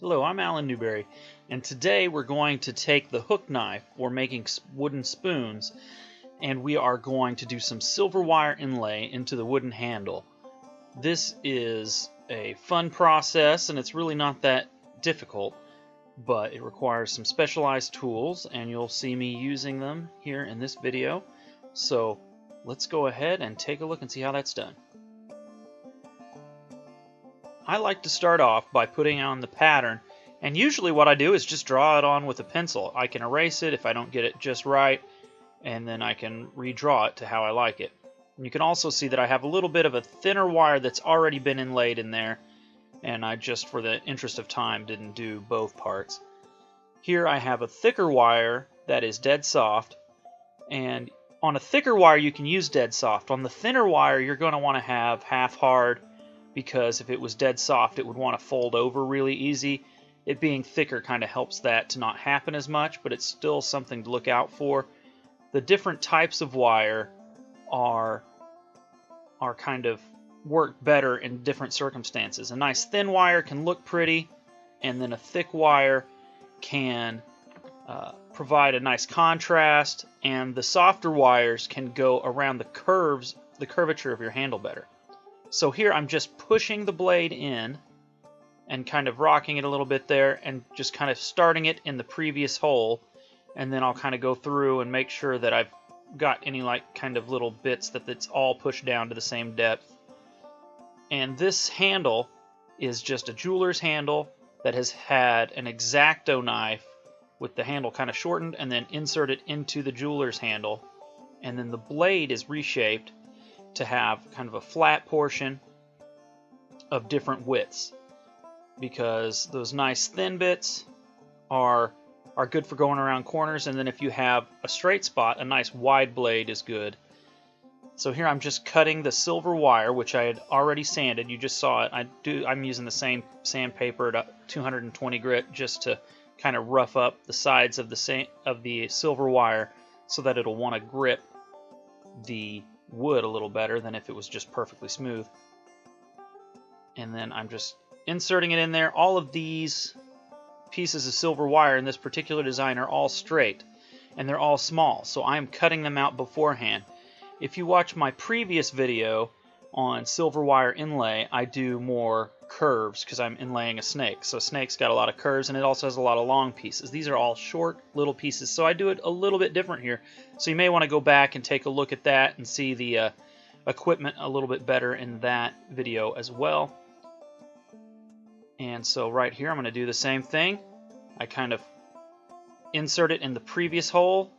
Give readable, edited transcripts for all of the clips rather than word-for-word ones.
Hello, I'm Alan Newberry, and today we're going to take the hook knife for making wooden spoons, and we are going to do some silver wire inlay into the wooden handle. This is a fun process, and it's really not that difficult, but it requires some specialized tools, and you'll see me using them here in this video. So let's go ahead and take a look and see how that's done. I like to start off by putting on the pattern, and usually what I do is just draw it on with a pencil. I can erase it if I don't get it just right, and then I can redraw it to how I like it. And you can also see that I have a little bit of a thinner wire that's already been inlaid in there, and I just, for the interest of time, didn't do both parts. Here I have a thicker wire that is dead soft, and on a thicker wire you can use dead soft. On the thinner wire you're going to want to have half hard, because if it was dead soft it would want to fold over really easy. It being thicker kind of helps that to not happen as much, but it's still something to look out for. The different types of wire are kind of work better in different circumstances. A nice thin wire can look pretty, and then a thick wire can provide a nice contrast, and the softer wires can go around the curvature of your handle better. So here I'm just pushing the blade in and kind of rocking it a little bit there, and just kind of starting it in the previous hole, and then I'll kind of go through and make sure that I've got any like kind of little bits that it's all pushed down to the same depth. And this handle is just a jeweler's handle that has had an X-Acto knife with the handle kind of shortened and then inserted into the jeweler's handle, and then the blade is reshaped to have kind of a flat portion of different widths, because those nice thin bits are good for going around corners, and then if you have a straight spot, a nice wide blade is good. So here I'm just cutting the silver wire, which I had already sanded. You just saw it. I'm using the same sandpaper at 220 grit just to kind of rough up the sides of the silver wire so that it'll want to grip the wood a little better than if it was just perfectly smooth. And then I'm just inserting it in there. All of these pieces of silver wire in this particular design are all straight, and they're all small, so I'm cutting them out beforehand. If you watch my previous video on silver wire inlay, I do more curves because I'm inlaying a snake. So a snake's got a lot of curves, and it also has a lot of long pieces. These are all short little pieces, so I do it a little bit different here. So you may want to go back and take a look at that and see the equipment a little bit better in that video as well. And so right here I'm going to do the same thing. I kind of insert it in the previous hole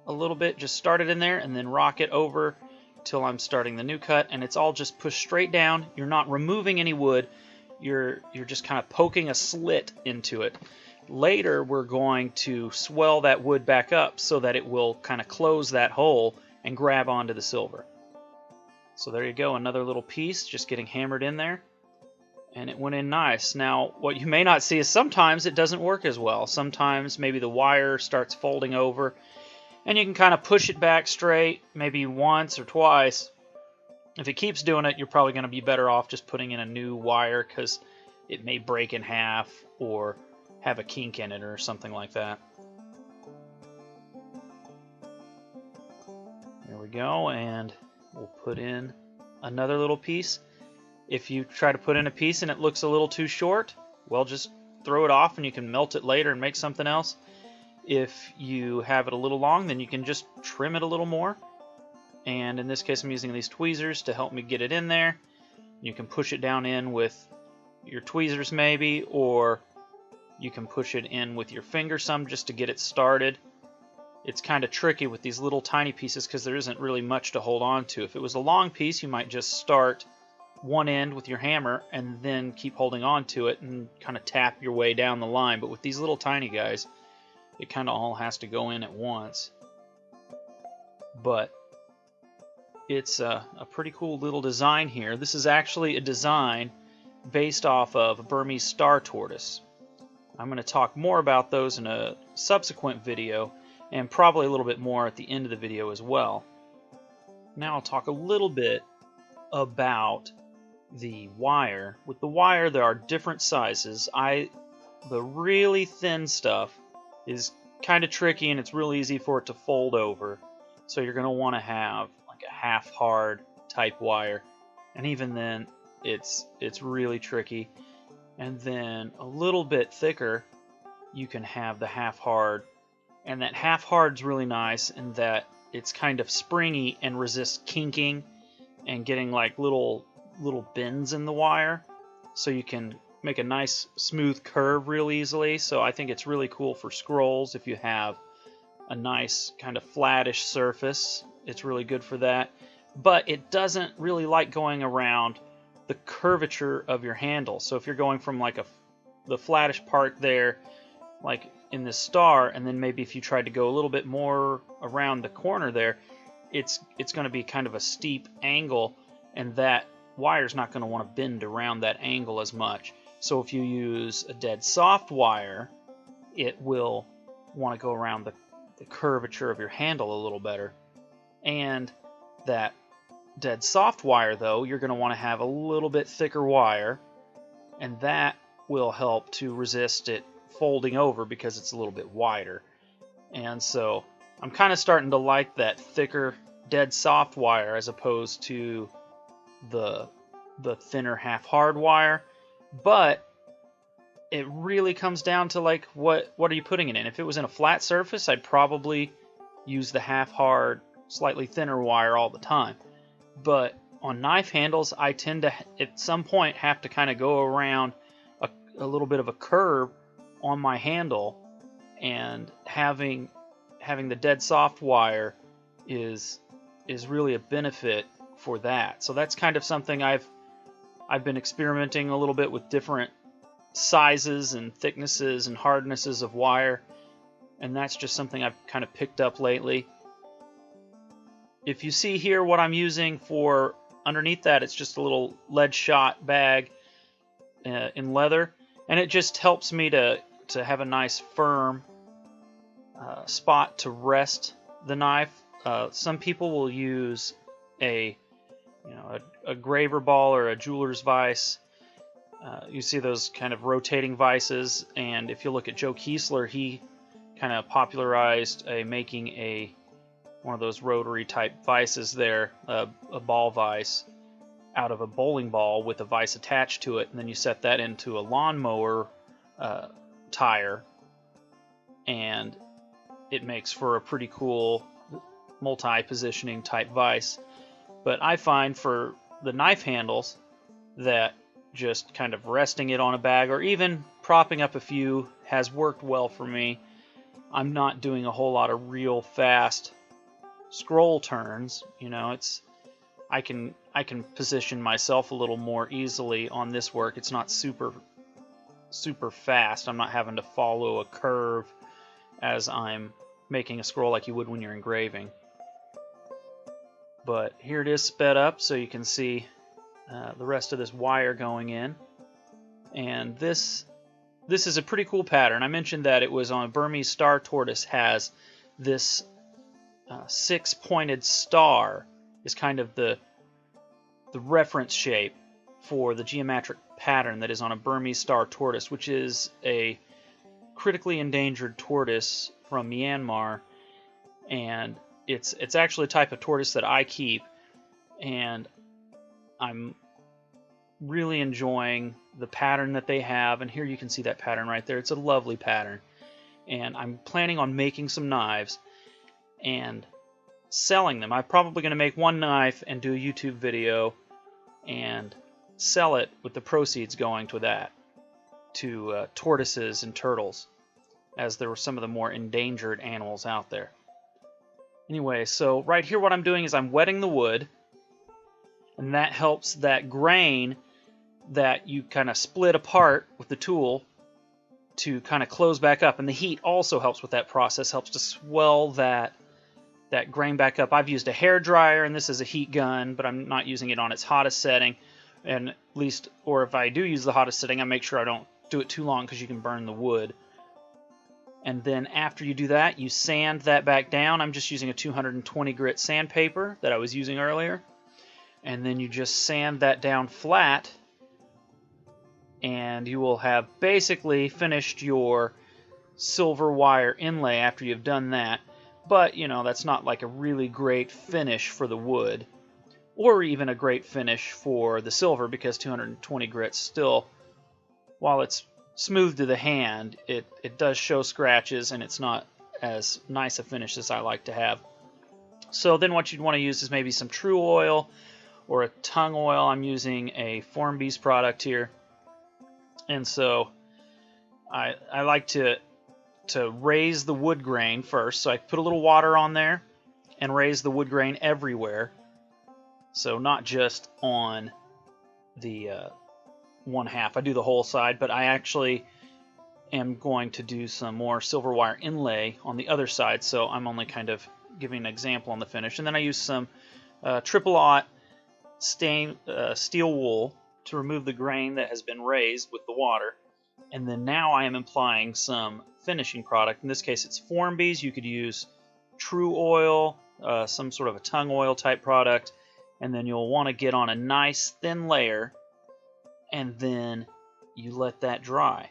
a little bit, just start it in there and then rock it over till I'm starting the new cut, and it's all just pushed straight down. You're not removing any wood, you're just kind of poking a slit into it. Later we're going to swell that wood back up so that it will kind of close that hole and grab onto the silver. So there you go, another little piece just getting hammered in there, and it went in nice. Now what you may not see is sometimes it doesn't work as well. Sometimes maybe the wire starts folding over, and you can kind of push it back straight, maybe once or twice. If it keeps doing it, you're probably going to be better off just putting in a new wire, because it may break in half or have a kink in it or something like that. There we go, and we'll put in another little piece. If you try to put in a piece and it looks a little too short, well, just throw it off and you can melt it later and make something else. If you have it a little long, then you can just trim it a little more. And in this case I'm using these tweezers to help me get it in there. You can push it down in with your tweezers maybe, or you can push it in with your finger some just to get it started. It's kind of tricky with these little tiny pieces because there isn't really much to hold on to. If it was a long piece, you might just start one end with your hammer and then keep holding on to it and kind of tap your way down the line. But with these little tiny guys, it kind of all has to go in at once. But it's a pretty cool little design here. This is actually a design based off of a Burmese star tortoise. I'm going to talk more about those in a subsequent video, and probably a little bit more at the end of the video as well. Now I'll talk a little bit about the wire. With the wire, there are different sizes. I the really thin stuff is kind of tricky, and it's real easy for it to fold over. So you're going to want to have like a half hard type wire, and even then it's really tricky. And then a little bit thicker, you can have the half hard, and that half hard's really nice in that it's kind of springy and resists kinking and getting like little bends in the wire, so you can make a nice smooth curve real easily. So I think it's really cool for scrolls. If you have a nice kind of flattish surface, it's really good for that. But it doesn't really like going around the curvature of your handle. So if you're going from like the flattish part there, like in this star, and then maybe if you tried to go a little bit more around the corner there, it's going to be kind of a steep angle, and that wire's not going to want to bend around that angle as much. So if you use a dead soft wire, it will want to go around the curvature of your handle a little better. And that dead soft wire, though, you're going to want to have a little bit thicker wire, and that will help to resist it folding over because it's a little bit wider. And so I'm kind of starting to like that thicker dead soft wire as opposed to the thinner half hard wire. But it really comes down to like what are you putting it in. If it was in a flat surface, I'd probably use the half hard slightly thinner wire all the time. But on knife handles, I tend to at some point have to kind of go around a little bit of a curve on my handle, and having the dead soft wire is really a benefit for that. So that's kind of something I've been experimenting a little bit with, different sizes and thicknesses and hardnesses of wire, and that's just something I've kind of picked up lately. If you see here what I'm using for underneath that, it's just a little lead shot bag in leather, and it just helps me to have a nice firm spot to rest the knife. Some people will use a graver ball or a jeweler's vise. You see those kind of rotating vices, and if you look at Joe Kiesler, he kind of popularized making one of those rotary type vices there, a ball vise out of a bowling ball with a vise attached to it, and then you set that into a lawnmower tire, and it makes for a pretty cool multi-positioning type vise. But I find for the knife handles that just kind of resting it on a bag or even propping up a few has worked well for me. I'm not doing a whole lot of real fast scroll turns. I can position myself a little more easily on this work. It's not super fast. I'm not having to follow a curve as I'm making a scroll like you would when you're engraving. But here it is sped up so you can see the rest of this wire going in. And this is a pretty cool pattern. I mentioned that it was on a Burmese star. Tortoise has this 6-pointed star is kind of the reference shape for the geometric pattern that is on a Burmese star tortoise, which is a critically endangered tortoise from Myanmar, and it's actually a type of tortoise that I keep, and I'm really enjoying the pattern that they have. And here you can see that pattern right there. It's a lovely pattern, and I'm planning on making some knives and selling them. I'm probably going to make one knife and do a YouTube video and sell it with the proceeds going to that, to tortoises and turtles, as there were some of the more endangered animals out there. Anyway, so right here what I'm doing is I'm wetting the wood, and that helps that grain that you kind of split apart with the tool to kind of close back up. And the heat also helps with that process, helps to swell that grain back up. I've used a hair dryer, and this is a heat gun, but I'm not using it on its hottest setting. And at least, or if I do use the hottest setting, I make sure I don't do it too long because you can burn the wood. And then after you do that, you sand that back down. I'm just using a 220 grit sandpaper that I was using earlier. And then you just sand that down flat. and you will have basically finished your silver wire inlay after you've done that. But, you know, that's not like a really great finish for the wood, or even a great finish for the silver, because 220 grit still, while it's smooth to the hand, it does show scratches, and it's not as nice a finish as I like to have. So then what you'd want to use is maybe some True Oil or a tung oil. I'm using a Vise product here. And so I like to raise the wood grain first. So I put a little water on there and raise the wood grain everywhere. So not just on the one half. I do the whole side, but I actually am going to do some more silver wire inlay on the other side. So I'm only kind of giving an example on the finish. And then I use some triple-aught steel wool to remove the grain that has been raised with the water. And then now I am applying some finishing product. In this case, it's Vise. You could use True Oil, some sort of a tung oil type product, and then you'll want to get on a nice thin layer, and then you let that dry.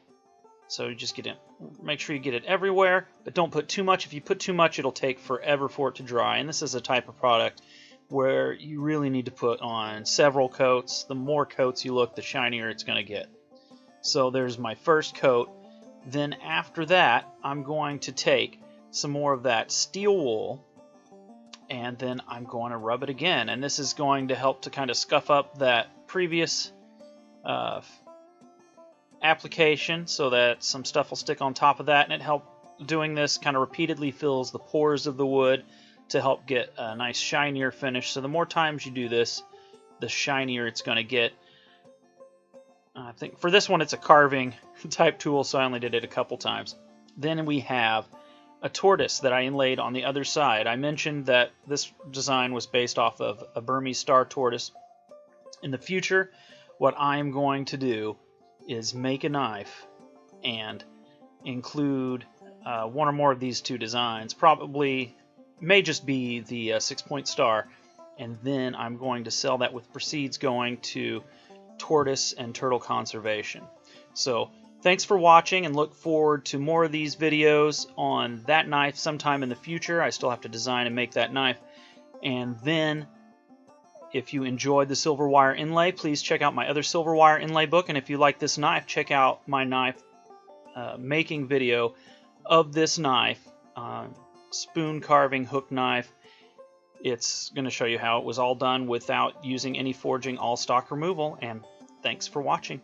So you just get it. Make sure you get it everywhere, but don't put too much. If you put too much, it'll take forever for it to dry. And this is a type of product where you really need to put on several coats. The more coats you look, the shinier it's going to get. So there's my first coat. Then after that, I'm going to take some more of that steel wool, and then I'm going to rub it again. And this is going to help to kind of scuff up that previous application so that some stuff will stick on top of that. And doing this kind of repeatedly fills the pores of the wood to help get a nice shinier finish. So the more times you do this, the shinier it's going to get. I think for this one it's a carving type tool, so I only did it a couple times. Then we have a tortoise that I inlaid on the other side. I mentioned that this design was based off of a Burmese star tortoise. In the future, what I'm going to do is make a knife and include one or more of these two designs. Probably may just be the 6-point star, and then I'm going to sell that with proceeds going to tortoise and turtle conservation. So thanks for watching, and look forward to more of these videos on that knife sometime in the future. I still have to design and make that knife. And then if you enjoyed the silver wire inlay, please check out my other silver wire inlay book. And if you like this knife, check out my knife making video of this knife, spoon carving hook knife. It's going to show you how it was all done without using any forging, all stock removal. And thanks for watching.